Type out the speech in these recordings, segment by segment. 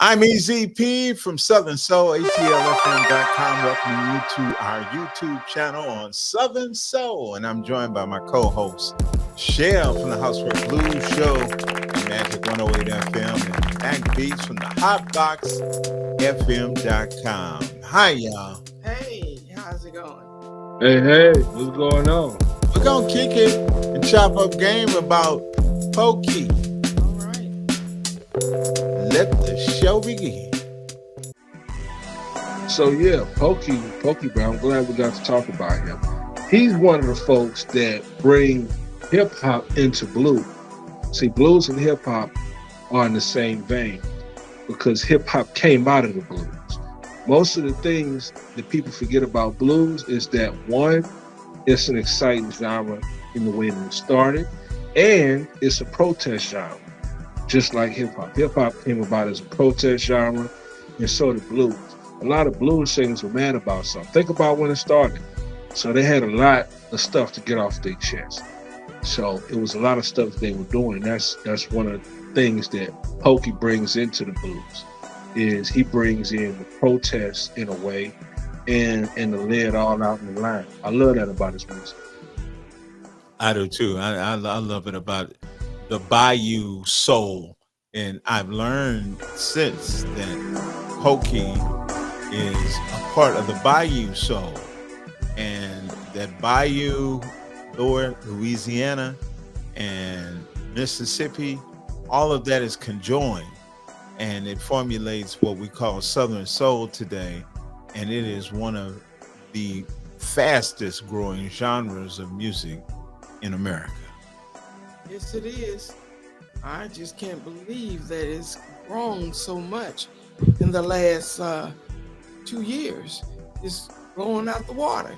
I'm EZP from Southern Soul, ATLFM.com. Welcoming you to our YouTube channel on Southern Soul. And I'm joined by my co-host, Shell from the Housework Blues Show, Magic 108 FM, and Mac Beats from the HotBoxFM.com. Hi, y'all. Hey, how's it going? Hey, what's going on? We're going to kick it and chop up game about Pokey. All right. Let the show begin. So yeah, Pokey Bear, I'm glad we got to talk about him. He's one of the folks that bring hip hop into blues. See, blues and hip hop are in the same vein because hip hop came out of the blues. Most of the things that people forget about blues is that one, it's an exciting genre in the way that it started, and it's a protest genre. Just like hip-hop. Hip-hop came about as a protest genre, and so did blues. A lot of blues singers were mad about something. Think about when it started. So they had a lot of stuff to get off their chest. So it was a lot of stuff they were doing. That's one of the things that Pokey brings into the blues, is he brings in the protest in a way and to lay it all out in the line. I love that about his music. I do too. I love it about the Bayou soul, and I've learned since that Pokey is a part of the Bayou soul, and that Bayou, Lower Louisiana, and Mississippi, all of that is conjoined, and it formulates what we call Southern Soul today, and it is one of the fastest growing genres of music in America. Yes, it is. I just can't believe that it's grown so much in the last 2 years. It's blowing out the water.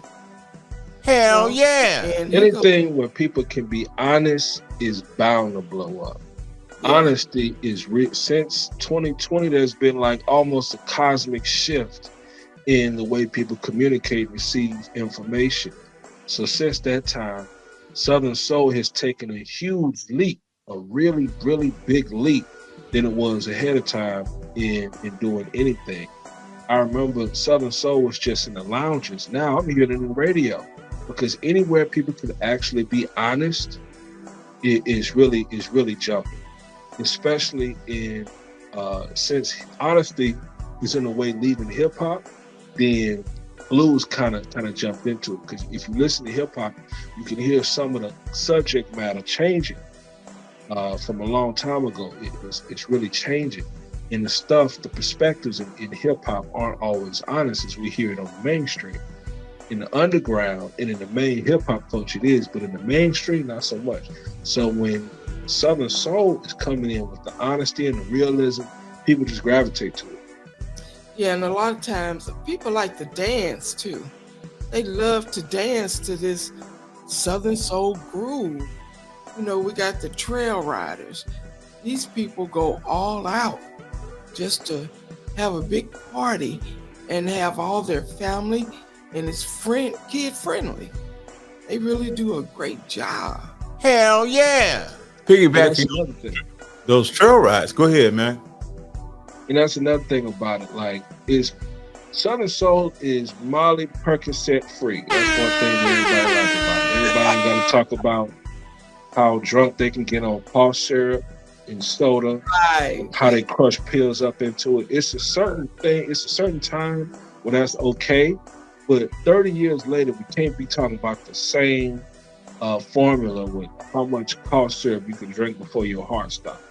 Hell yeah. And anything where people can be honest is bound to blow up. Yeah. Honesty is since 2020, there's been like almost a cosmic shift in the way people communicate and receive information. So since that time, Southern Soul has taken a huge leap, a really, really big leap than it was ahead of time in doing anything. I remember Southern Soul was just in the lounges. Now I'm hearing it in the radio, because anywhere people can actually be honest, it is really jumping. Especially in since honesty is in a way leaving hip hop, then blues kind of jumped into it. Because if you listen to hip hop, you can hear some of the subject matter changing from a long time ago. It's really changing, and the perspectives in hip hop aren't always honest as we hear it on the mainstream. In the underground and in the main hip hop culture, it is, but in the mainstream, not so much. So when Southern Soul is coming in with the honesty and the realism, people just gravitate to it. Yeah, and a lot of times people like to dance too. They love to dance to this Southern Soul groove. You know, we got the trail riders. These people go all out just to have a big party and have all their family, and it's kid friendly. They really do a great job. Hell yeah. Piggybacking those trail rides. Go ahead, man. And that's another thing about it. Like, Southern Soul is Molly Percocet free. That's one thing that everybody likes about it. Everybody got to talk about how drunk they can get on cough syrup and soda, right, how they crush pills up into it. It's a certain thing. It's a certain time where that's okay. But 30 years later, we can't be talking about the same formula with how much cough syrup you can drink before your heart stops.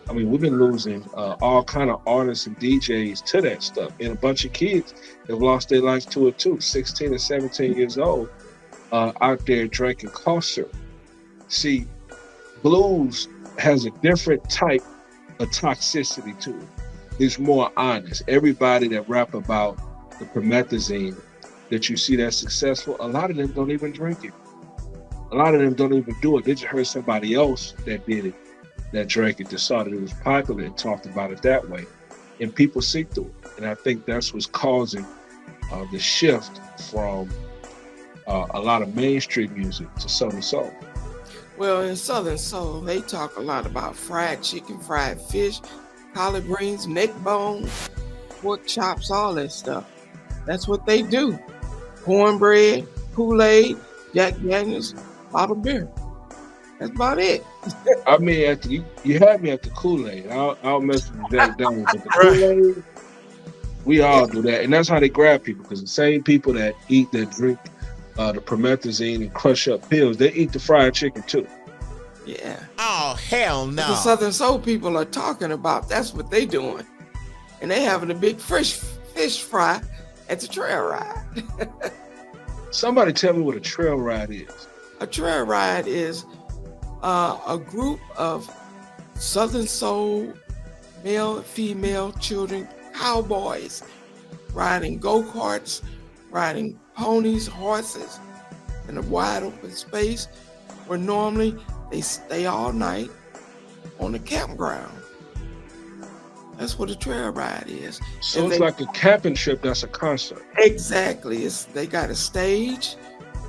I mean, we've been losing all kind of artists and DJs to that stuff. And a bunch of kids have lost their lives to it too, 16 and 17 years old, out there drinking cough syrup. See, blues has a different type of toxicity to it. It's more honest. Everybody that rap about the promethazine that you see that's successful, a lot of them don't even drink it. A lot of them don't even do it. They just heard somebody else that did it, that drank it, decided it was popular and talked about it that way. And people see through it. And I think that's what's causing the shift from a lot of mainstream music to Southern Soul. Well, in Southern Soul, they talk a lot about fried chicken, fried fish, collard greens, neck bones, pork chops, all that stuff. That's what they do. Cornbread, Kool-Aid, Jack Daniels, bottled beer. That's about it. I mean, you had me at the Kool-Aid. I'll mess with Jack Daniels, but the Right. Kool-Aid, we all do that, and that's how they grab people. Because the same people that drink the promethazine and crush up pills, they eat the fried chicken too. Yeah. Oh, hell no. The Southern Soul people are talking about, that's what they doing. And they having a big fish fry at the trail ride. Somebody tell me what a trail ride is. A trail ride is a group of Southern Soul male and female children, cowboys, riding go-karts, riding ponies, horses in a wide open space where normally they stay all night on the campground. That's what a trail ride is. So And it's they- like a camping trip that's a concert. Exactly. They got a stage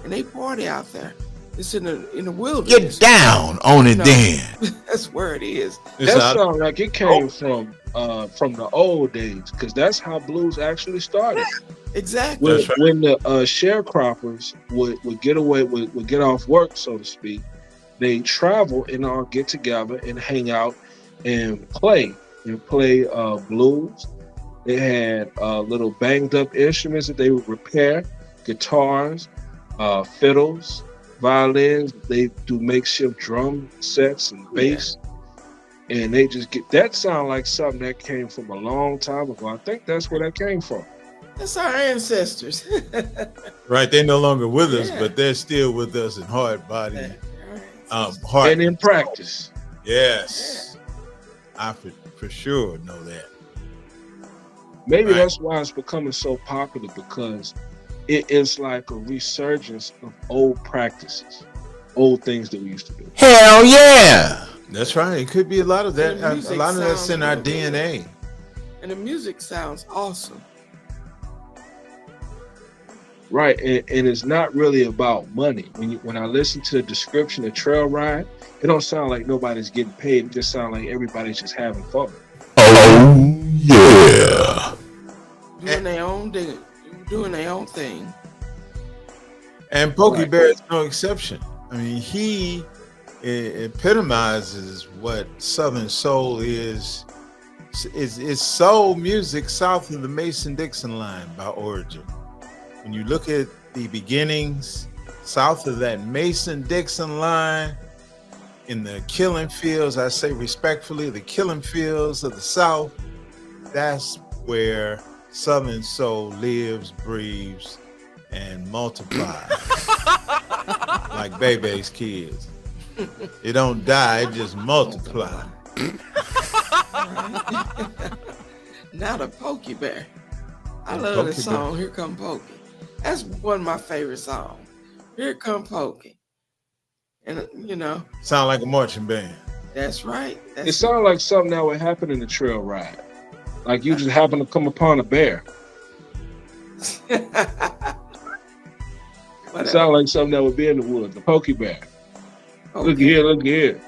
and they party out there. It's in the Get wilderness. down on it No. then. That's where it is. It's That out- sounds like it came from the old days, because that's how blues actually started. Exactly. When, That's right. when the sharecroppers would get away, would get off work, so to speak, they travel and all get together and hang out and play blues. They had little banged up instruments that they would repair, guitars, fiddles, violins. They do makeshift drum sets and bass. And they just get that sound like something that came from a long time ago. I think that's where that came from. That's our ancestors. Right, they're no longer with us, Yeah. but they're still with us in heart, body, Our heart. And in practice. Yes, I for sure know that. Maybe Right. that's why it's becoming so popular, because it is like a resurgence of old practices, old things that we used to do. Hell yeah. That's right. It could be a lot of that. And the A music lot of that's sounds in our real good. DNA. And the music sounds awesome. Right, and it's not really about money. When I listen to the description of trail ride, it don't sound like nobody's getting paid. It just sounds like everybody's just having fun. Oh yeah. Doing their own thing. Doing their own thing. And Pokey Right. Bear is no exception. I mean, he epitomizes what Southern Soul is. It's soul music south of the Mason-Dixon line by origin. When you look at the beginnings south of that Mason-Dixon line in the killing fields, I say respectfully, the killing fields of the South, that's where Southern Soul lives, breathes, and multiplies like Bebe's kids. It don't die, it just multiply. Now the Pokey Bear. I The love Pokey the song, Here Come Pokey. That's one of my favorite songs. Here Come Pokey. And, Sound like a marching band. that's right. It That's sounds like something that would happen in the trail ride. Like you just happen to come upon a bear. It Whatever. sounds like something that would be in the woods. The Pokey Bear. Look Okay. here, look here.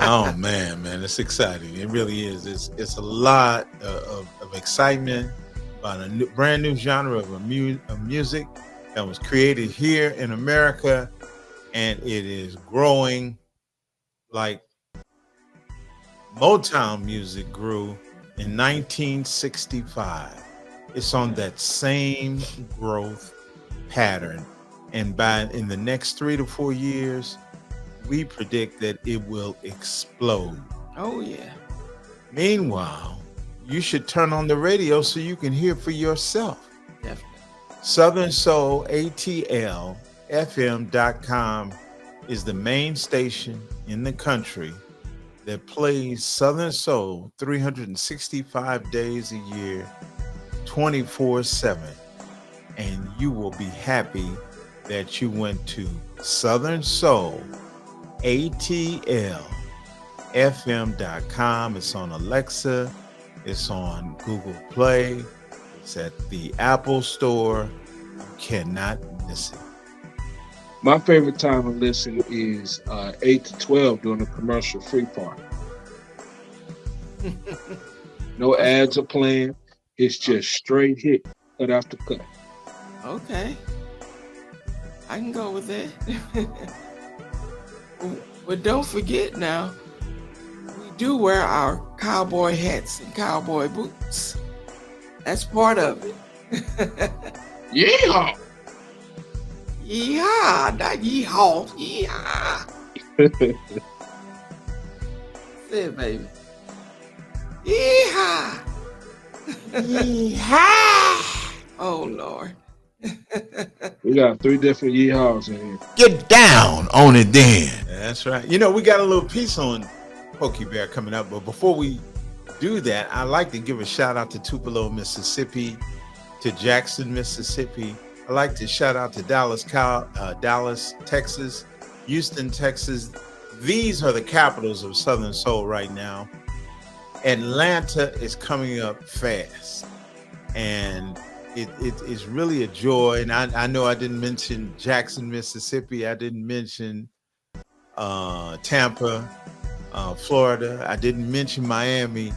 Oh man, it's exciting. It really is. It's a lot of excitement about a brand new genre of music that was created here in America, and it is growing like Motown music grew in 1965. It's on that same growth pattern, and in the next 3 to 4 years, we predict that it will explode. Oh, yeah. Meanwhile, you should turn on the radio so you can hear for yourself. Definitely. Southern Soul ATL FM.com is the main station in the country that plays Southern Soul 365 days a year, 24/7. And you will be happy that you went to Southern Soul ATL FM.com. It's on Alexa, it's on Google Play, it's at the Apple Store. You cannot miss it. My favorite time to listen is 8 to 12 during the commercial free part. No ads are playing. It's just straight hit, cut after cut. Okay, I can go with that. But don't forget now, we do wear our cowboy hats and cowboy boots. That's part of it. Yeah. Yeehaw, not yeehaw, yeehaw. Say it, baby. Yeehaw. Yeehaw. Oh, Lord. We got 3 different yeehaws in here. Get down on it then. That's right. You know, we got a little piece on Pokey Bear coming up, but before we do that, I'd like to give a shout out to Tupelo, Mississippi, to Jackson, Mississippi. I'd like to shout out to Dallas, Texas, Houston, Texas. These are the capitals of Southern Soul right now. Atlanta is coming up fast, and it is really a joy. And I know I didn't mention Jackson, Mississippi. I didn't mention Tampa, Florida. I didn't mention Miami,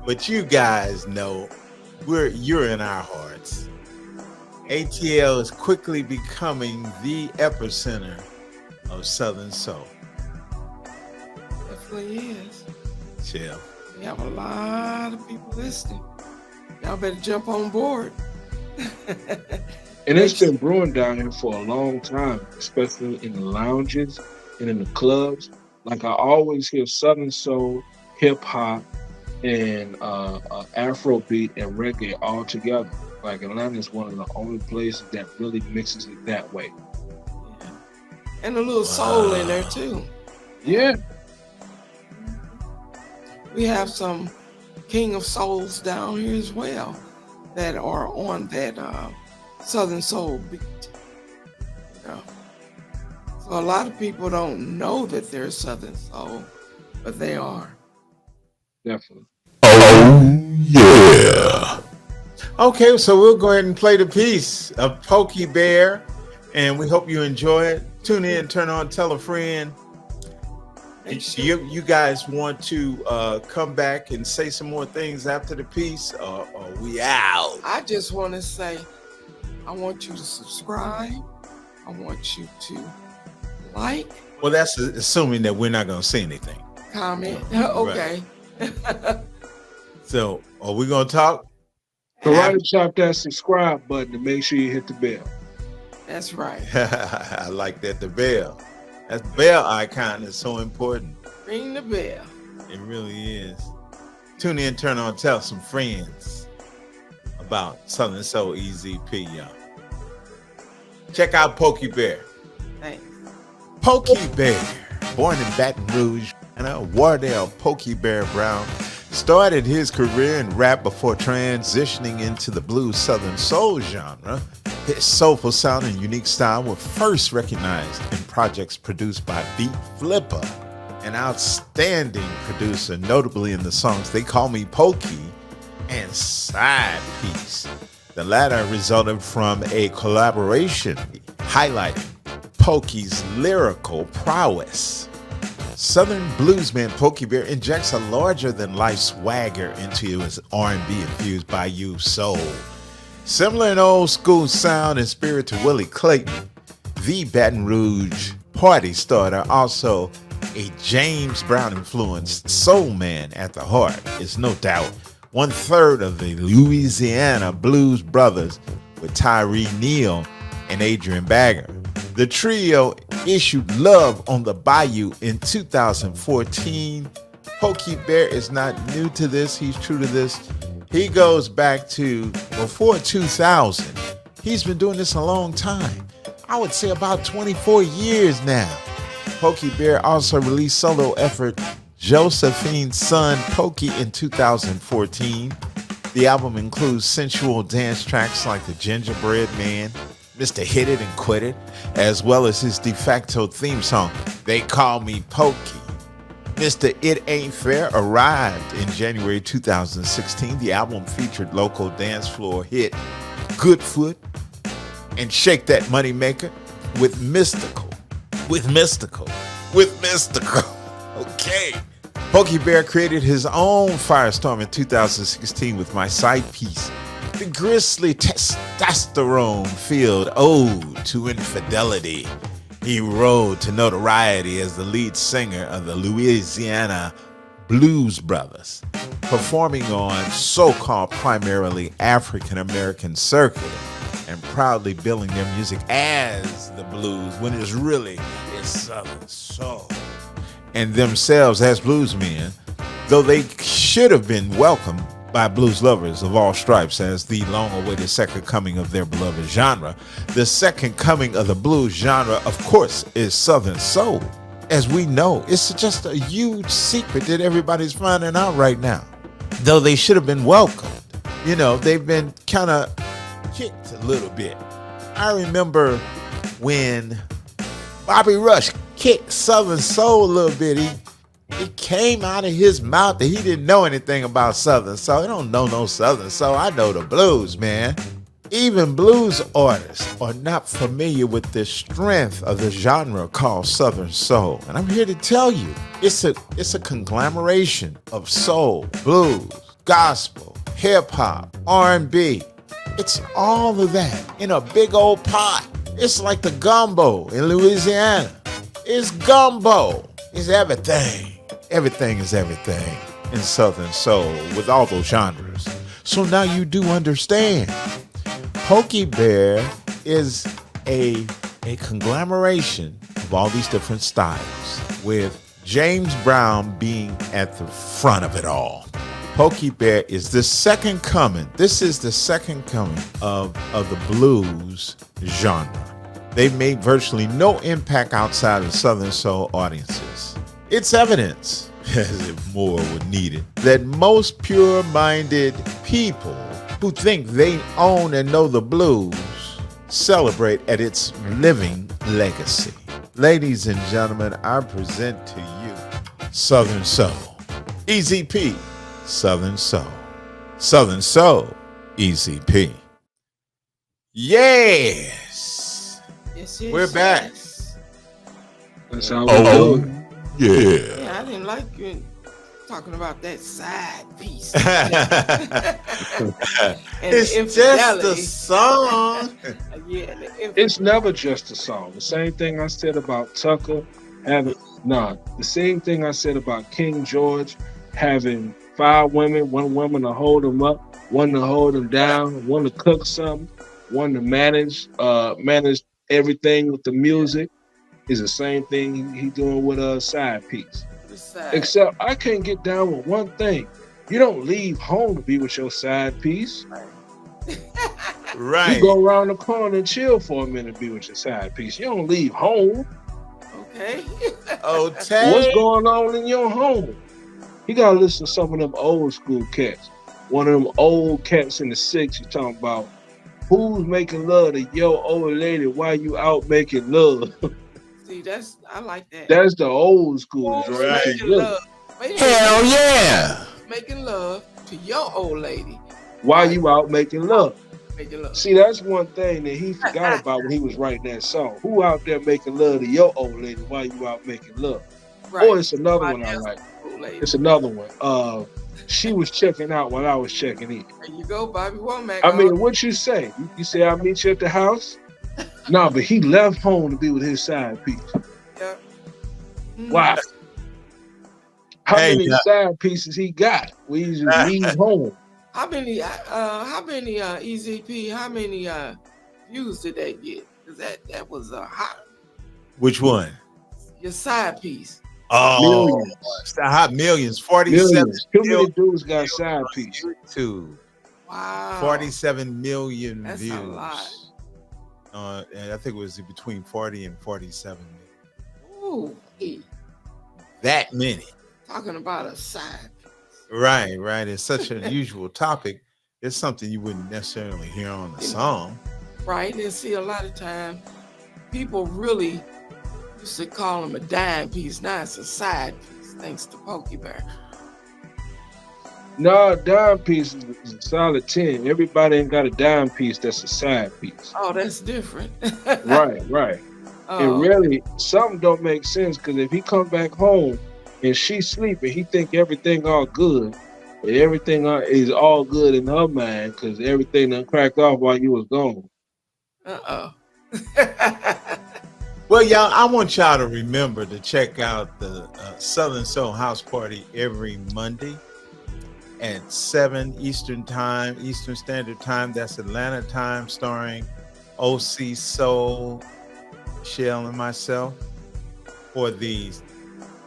but you guys know you're in our hearts. ATL is quickly becoming the epicenter of Southern Soul. Definitely is. Chill. We have a lot of people listening. Y'all better jump on board. And it's been brewing down here for a long time, especially in the lounges and in the clubs. Like I always hear Southern Soul, hip hop, and Afrobeat and reggae all together. Like Atlanta is one of the only places that really mixes it that way. Yeah. And a little soul in there too. Yeah. We have some King of Souls down here as well that are on that Southern Soul beat. You know? So a lot of people don't know that they're Southern Soul, but they are. Definitely. Oh, yeah. Okay, so we'll go ahead and play the piece of Pokey Bear, and we hope you enjoy it. Tune in, turn on, tell a friend. You guys want to come back and say some more things after the piece, or we out? I just want to say, I want you to subscribe. I want you to like. Well, that's assuming that we're not going to say anything. Comment. Okay. So, are we going to talk? So right and tap that subscribe button to make sure you hit the bell. That's right. I like that, the bell. That bell icon is so important. Ring the bell. It really is. Tune in, turn on, tell some friends about Southern Soul EZP, y'all. Check out Pokey Bear. Thanks. Pokey Bear. Born in Baton Rouge, and Wardell Pokey Bear Brown started his career in rap before transitioning into the blues Southern Soul genre. His soulful sound and unique style were first recognized in projects produced by Beat Flipper, an outstanding producer, notably in the songs They Call Me Pokey and Side Piece. The latter resulted from a collaboration highlighting Pokey's lyrical prowess. Southern bluesman Pokey Bear injects a larger-than-life swagger into his R&B infused Bayou soul. Similar in old school sound and spirit to Willie Clayton, the Baton Rouge party starter, also a James Brown influenced soul man at the heart, is no doubt 1/3 of the Louisiana Blues Brothers with Tyree Neal and Adrian Bagger. The trio issued Love on the Bayou in 2014. Pokey Bear is not new to this. He's true to this. He goes back to before 2000. He's been doing this a long time. I would say about 24 years now. Pokey Bear also released solo effort Josephine's Son Pokey in 2014. The album includes sensual dance tracks like The Gingerbread Man, Mr. Hit It and Quit It, as well as his de facto theme song, They Call Me Pokey. Mr. It Ain't Fair arrived in January 2016. The album featured local dance floor hit Good Foot and Shake That Money Maker with Mystical. Okay. Pokey Bear created his own firestorm in 2016 with my side piece, the grisly testosterone-filled ode to infidelity. He rode to notoriety as the lead singer of the Louisiana Blues Brothers, performing on so-called primarily African-American circuit and proudly billing their music as the blues when it's really Southern soul. And themselves as bluesmen, though they should have been welcomed by blues lovers of all stripes as the long-awaited second coming of their beloved genre, the second coming of the blues genre, of course, is Southern soul. As we know, it's just a huge secret that everybody's finding out right now. Though they should have been welcomed, they've been kind of kicked a little bit. I remember when Bobby Rush kicked Southern soul a little bit. It came out of his mouth that he didn't know anything about Southern soul. He don't know no Southern soul. I know the blues, man. Even blues artists are not familiar with the strength of the genre called Southern soul. And I'm here to tell you, it's a conglomeration of soul, blues, gospel, hip hop, R&B. It's all of that in a big old pot. It's like the gumbo in Louisiana. It's gumbo. It's everything. Everything is everything in Southern soul with all those genres. So now you do understand. Pokey Bear is a conglomeration of all these different styles, with James Brown being at the front of it all. Pokey Bear is the second coming. This is the second coming of the blues genre. They've made virtually no impact outside of Southern soul audiences. It's evidence, as if more were needed, that most pure-minded people who think they own and know the blues celebrate at its living legacy. Ladies and gentlemen, I present to you Southern Soul. Easy P, Southern Soul. Southern Soul, Easy P. Yes! Yes, We're back. yes. That's how we do it. Yeah. Yeah, I didn't like you talking about that side piece. And It's the just a infidelity. song. Yeah, the It's never just a song. The same thing I said about Tucker having the same thing I said about King George having 5 women, 1 woman to hold him up, 1 to hold him down, 1 to cook something, 1 to manage everything with the music. Is the same thing he doing with a side piece. the side. Except I can't get down with one thing. You don't leave home to be with your side piece. Right. You go around the corner and chill for a minute to be with your side piece. You don't leave home. Okay. Okay. What's going on in your home? You gotta listen to some of them old school cats. One of them old cats in the 60s talking about who's making love to your old lady while you out making love. See, I like that. That's the old school. Who's Right? making love. Wait a minute. Hell yeah. Making love to your old lady. While you out making love. Making love. See, that's one thing that he forgot about when he was writing that song. Who out there making love to your old lady while you out making love? Right. Or it's another My one I dad's like. old lady. It's another one. She was checking out while I was checking in. There you go, Bobby Womack. I mean, what you say? You say I'll meet you at the house? No, but he left home to be with his side piece. Yeah. Mm. Wow. How Hey, many side pieces he got? We just leave home. How many EZP, how many views did they get? Because that was a hot, Which one? your side piece. Oh, Millions. hot millions. 47 Millions. Too many million dudes got side piece. YouTube. Wow. 47 million That's views. a lot. And I think it was between 40 and 47 million. Ooh, hey, That many. talking about a side piece. Right. It's such an unusual topic. It's something you wouldn't necessarily hear on the song. Right? And see, a lot of time, people really used to call them a dime piece. Now it's a side piece, thanks to Pokey Bear. No, dime piece is a solid 10. Everybody ain't got a dime piece that's a side piece. Oh, that's different. Right. Oh, And really, something don't make sense because if he come back home and she's sleeping. He think everything all good. But everything is all good in her mind because everything done cracked off while you was gone. Uh-oh. Well, y'all, I want y'all to remember to check out the Southern Soul House Party every Monday at 7 Eastern Time, Eastern Standard Time. That's Atlanta time, starring OC Soul, Shell, and myself for the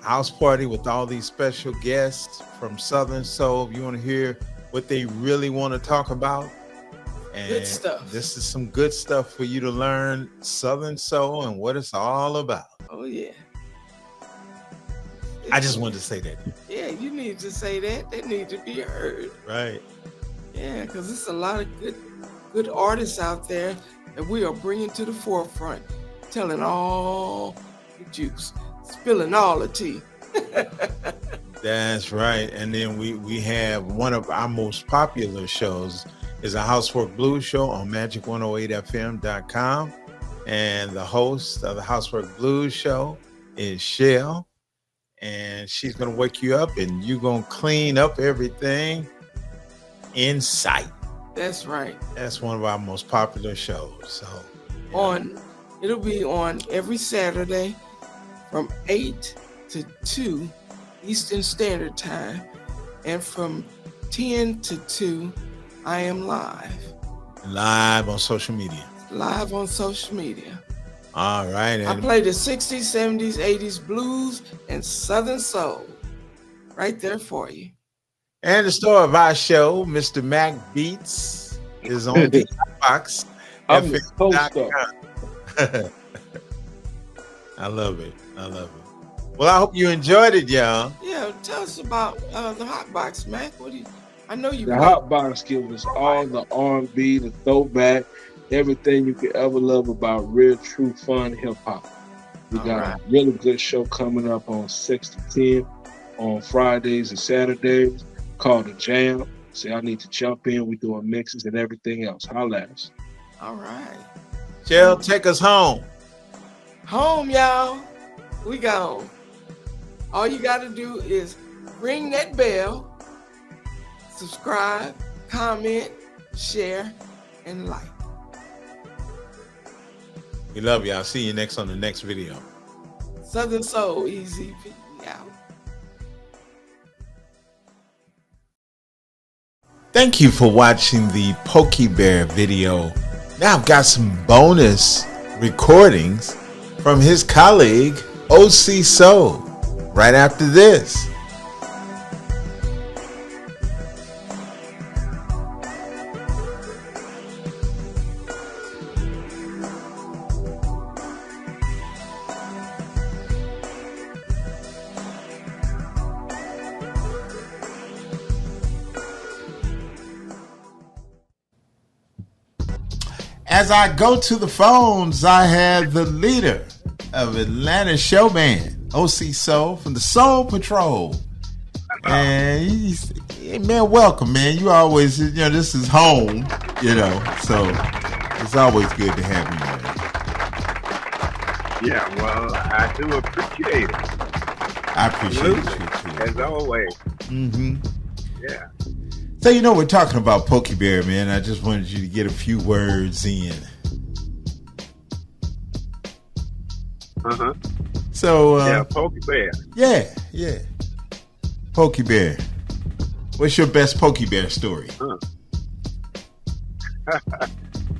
house party with all these special guests from Southern Soul. If you want to hear what they really want to talk about, and Good stuff. this is some good stuff for you to learn Southern Soul and what it's all about. Oh, yeah. I just wanted to say that. Yeah, you need to say that. They need to be heard. Right. Yeah, because there's a lot of good artists out there that we are bringing to the forefront, telling all the juice, spilling all the tea. That's right. And then we have one of our most popular shows is a Housework Blues show on magic108fm.com. And the host of the Housework Blues show is Shell. And she's going to wake you up and you're going to clean up everything in sight. That's right. That's one of our most popular shows. So yeah. It'll be on every Saturday from 8 to 2 Eastern Standard Time. And from 10 to 2, I am live. Live on social media. Live on social media. All right. I play the 60s, 70s, 80s blues and Southern Soul right there for you. And the star of our show, Mr. Mac Beats, is on the box. I'm the poster. I love it. I love it. Well, I hope you enjoyed it, y'all. Yeah, tell us about the hot box, Mac. I know you. The hot box gives us all the R&B, the throwback, everything you could ever love about real, true, fun hip hop. We got a really good show coming up on 6 to 10 on Fridays and Saturdays called The Jam. So I need to jump in. We're doing mixes and everything else. Holla at us. All right. Shell, take us home. Home, y'all. We gone. All you got to do is ring that bell, subscribe, comment, share, and like. We love y'all. See you next on the next video. Southern Soul, Easy P, out. Thank you for watching the Pokey Bear video. Now I've got some bonus recordings from his colleague, OC Soul, right after this. As I go to the phones, I have the leader of Atlanta show band, OC Soul from the Soul Patrol. And man, welcome, man. You always, this is home, so it's always good to have you, man. Yeah, well, I do appreciate it. I appreciate it, too. As always. Mm-hmm. Yeah. So, we're talking about Pokey Bear, man. I just wanted you to get a few words in. Uh-huh. So, yeah, Pokey Bear. Yeah. Pokey Bear. What's your best Pokey Bear story?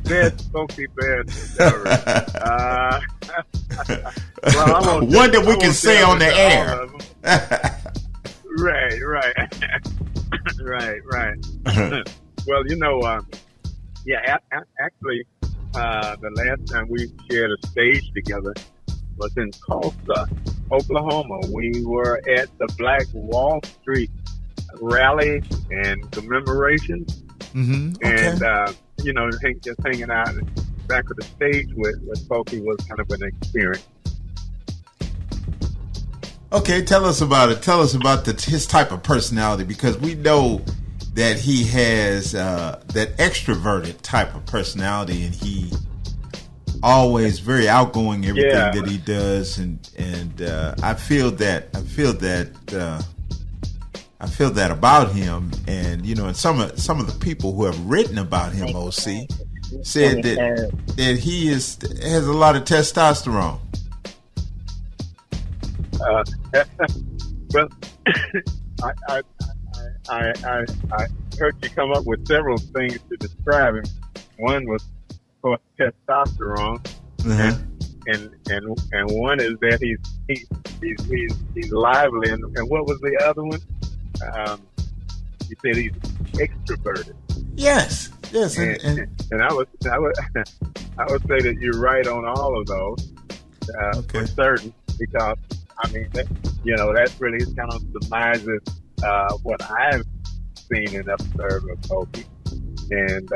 Best Pokey Bear story. Well, one that we can say on the air. Right. Right. Well, actually, the last time we shared a stage together was in Tulsa, Oklahoma. We were at the Black Wall Street rally and commemoration. Mm-hmm. Okay. And, just hanging out back of the stage with Pokey was kind of an experience. Okay, tell us about it. Tell us about his type of personality, because we know that he has that extroverted type of personality, and he always very outgoing. Everything Yeah. that he does, and I feel that. I feel that about him, and and some of the people who have written about him, OC, said that he has a lot of testosterone. Well, I heard you come up with several things to describe him. One was, of course, testosterone, Uh-huh. and one is that he's lively, and what was the other one? You said he's extroverted. Yes, And I would I would say that you're right on all of those for certain, because I mean that really kind of surmises what I've seen and observed of Pokey, and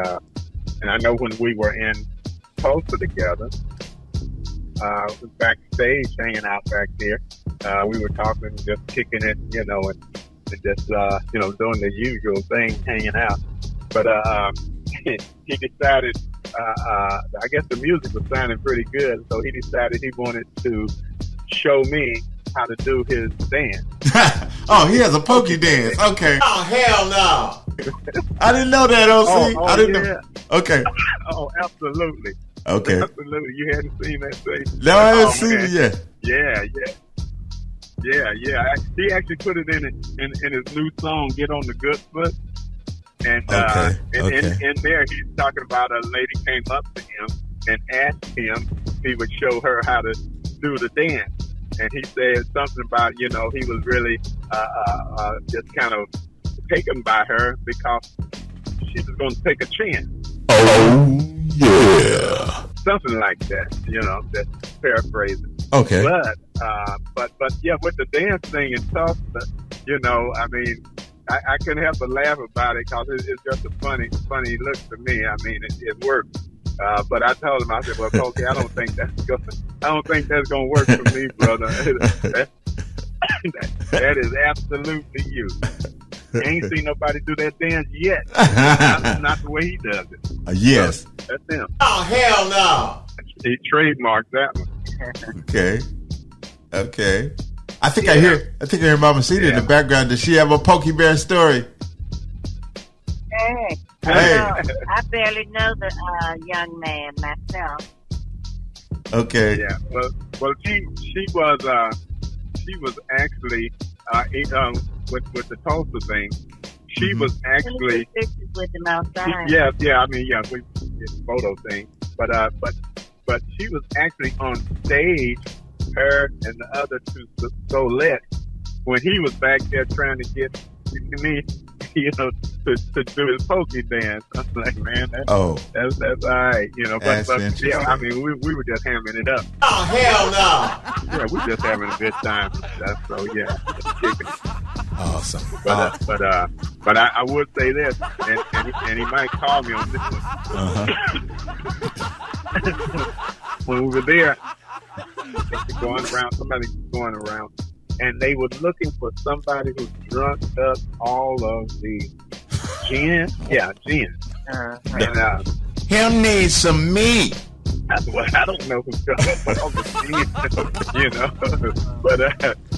I know when we were in Tulsa together, backstage hanging out back there, we were talking, just kicking it, and just doing the usual thing, hanging out. But he decided, I guess the music was sounding pretty good, so he decided he wanted to show me how to do his dance. Oh, he has a pokey dance. Okay. Oh, hell no. I didn't know that, OC. Oh, I didn't yeah. know. Okay. Oh, absolutely. Okay. Absolutely. You hadn't seen that thing? No, I haven't seen it yet. Yeah. He actually put it in his new song, "Get on the Good Foot." And in there, he's talking about a lady came up to him and asked him if he would show her how to do the dance. And he said something about, he was really just kind of taken by her because she was going to take a chance. Oh, yeah. Something like that, just paraphrasing. Okay. But yeah, with the dance thing and stuff, I mean, I couldn't help but laugh about it because it's just a funny look to me. I mean, it worked. But I told him, I said, well, Pokey, I don't think that's gonna work for me, brother. that is absolutely you. I ain't seen nobody do that dance yet. Not the way he does it. Yes. So, that's him. Oh, hell no. He trademarked that one. Okay. I think I hear Mamacita in the background. Does she have a Pokey Bear story? Hey. Hey. I barely know the young man myself. Okay. Yeah. Well, she was actually with the Tulsa thing. She was actually with him outside. Yeah. I mean, we did a photo thing, but she was actually on stage, her and the other two Solettes, when he was back there trying to get me, to do his pokey dance. I was like, man, that's all right, But yeah, I mean, we were just hamming it up. Oh, hell no. Yeah, we're just having a good time. So yeah, Awesome. But I would say this, and he might call me on this one. When we were there, somebody going around, and they were looking for somebody who drunk up all of the gin. Yeah, gin. And Him needs some meat. I don't know who's drunk up all the gin,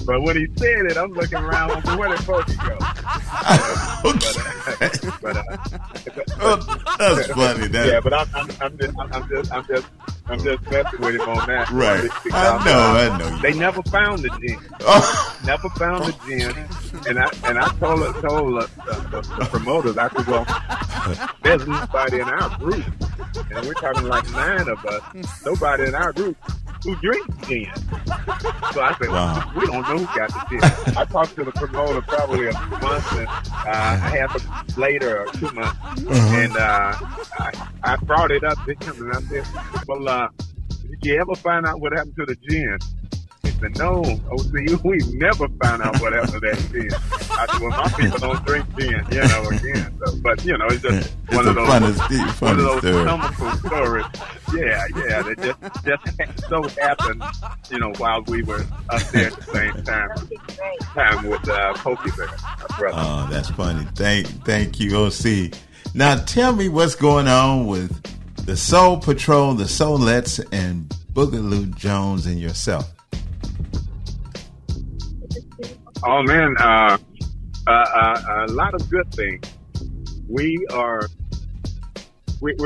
but when he said it, I'm looking around, like, where did Pokey go? That's funny. Yeah, but I'm just messing with him on that. Right. Because, I know. They never found the gin. Never found the gin. And I told the promoters, I said, well, there's nobody in our group, and we're talking like 9 of us. Nobody in our group who drinks gin. So I said, wow. We don't know who got the gin. I talked to the promoter probably a month and half later or 2 months, and I brought it up to him and I said, well, did you ever find out what happened to the gin? He said, no, OC, we've never found out what happened to that gin. I said, well, my people don't drink gin, again. So, but, it's just one of those comical stories. Yeah, that just so happened, while we were up there at the same time with Pokey Bear, my brother. Oh, that's funny. Thank you, OC. Now tell me what's going on with the Soul Patrol, the Soulettes, and Boogaloo Jones and yourself? Oh man, a lot of good things. We're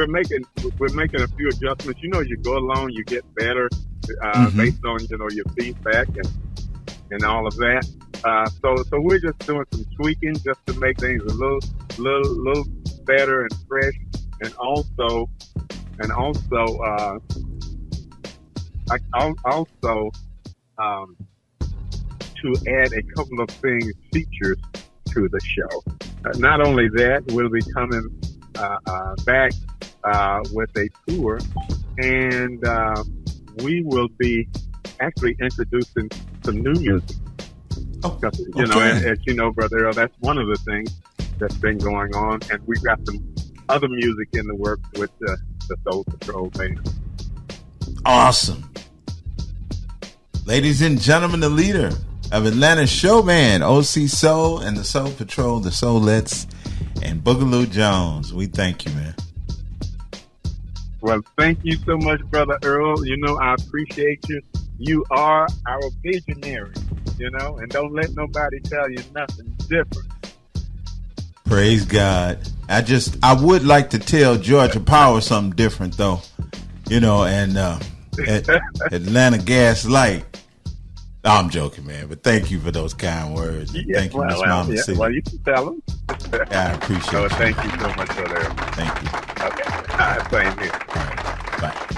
making a few adjustments. You know, as you go along, you get better based on your feedback and all of that. So we're just doing some tweaking just to make things a little better and fresh, and also to add a couple of features to the show. Not only that, we'll be coming back with a tour, and we will be actually introducing some new music. You know, as you know, Brother Earl, that's one of the things that's been going on, and we've got some other music in the works with the Soul Patrol band. Awesome. Ladies and gentlemen, the leader of Atlanta show band, OC Soul, and the Soul Patrol, the Soulettes, and Boogaloo Jones. We thank you, man. Well, thank you so much, Brother Earl. You know, I appreciate you. You are our visionary, and don't let nobody tell you nothing different. Praise God. I would like to tell Georgia Power something different, though, and at Atlanta Gas Light. I'm joking, man, but thank you for those kind words. Thank you, Miss Mamacita. Well, you can tell them. I appreciate it. Thank you so much, Brother Earl. Thank you. Okay. All right, same here. All right. Bye.